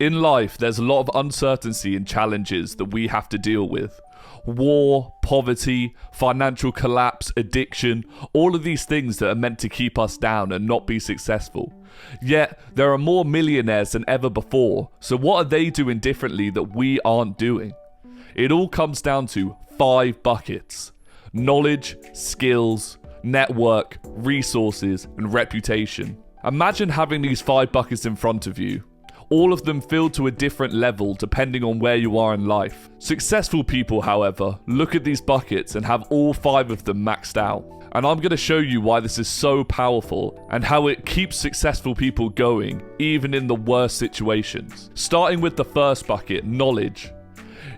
In life, there's a lot of uncertainty and challenges that we have to deal with. War, poverty, financial collapse, addiction, all of these things that are meant to keep us down and not be successful. Yet, there are more millionaires than ever before, so what are they doing differently that we aren't doing? It all comes down to 5 buckets: knowledge, skills, network, resources, and reputation. Imagine having these 5 buckets in front of you, all of them filled to a different level depending on where you are in life. Successful people, however, look at these buckets and have all 5 of them maxed out. And I'm going to show you why this is so powerful and how it keeps successful people going, even in the worst situations. Starting with the first bucket, knowledge.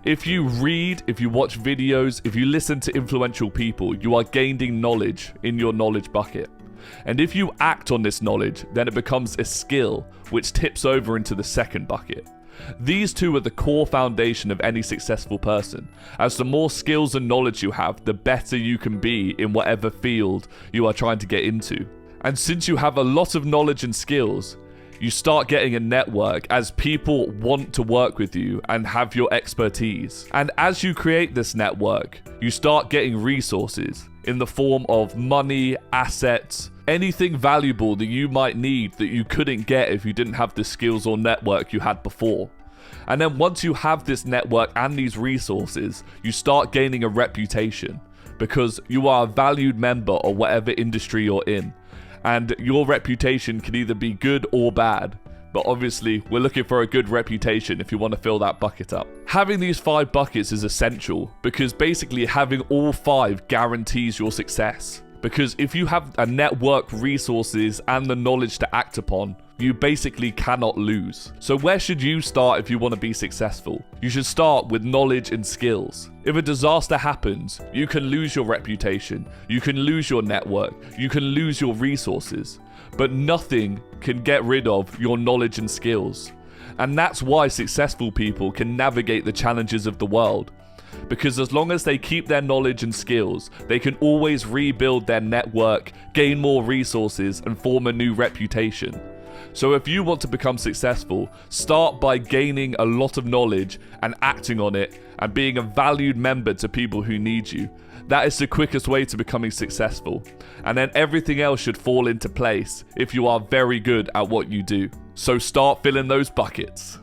If you read, if you watch videos, if you listen to influential people, you are gaining knowledge in your knowledge bucket. And if you act on this knowledge, then it becomes a skill, which tips over into the second bucket. These two are the core foundation of any successful person, as the more skills and knowledge you have, the better you can be in whatever field you are trying to get into. And since you have a lot of knowledge and skills, you start getting a network as people want to work with you and have your expertise. And as you create this network, you start getting resources in the form of money, assets, anything valuable that you might need that you couldn't get if you didn't have the skills or network you had before. And then once you have this network and these resources, you start gaining a reputation because you are a valued member of whatever industry you're in. And your reputation can either be good or bad. But obviously, we're looking for a good reputation if you want to fill that bucket up. Having these 5 buckets is essential because basically having all 5 guarantees your success. Because if you have a network, resources, and the knowledge to act upon, you basically cannot lose. So where should you start if you want to be successful? You should start with knowledge and skills. If a disaster happens, you can lose your reputation, you can lose your network, you can lose your resources, but nothing can get rid of your knowledge and skills. And that's why successful people can navigate the challenges of the world. Because as long as they keep their knowledge and skills, they can always rebuild their network, gain more resources, and form a new reputation. So if you want to become successful, start by gaining a lot of knowledge and acting on it and being a valued member to people who need you. That is the quickest way to becoming successful. And then everything else should fall into place if you are very good at what you do. So start filling those buckets.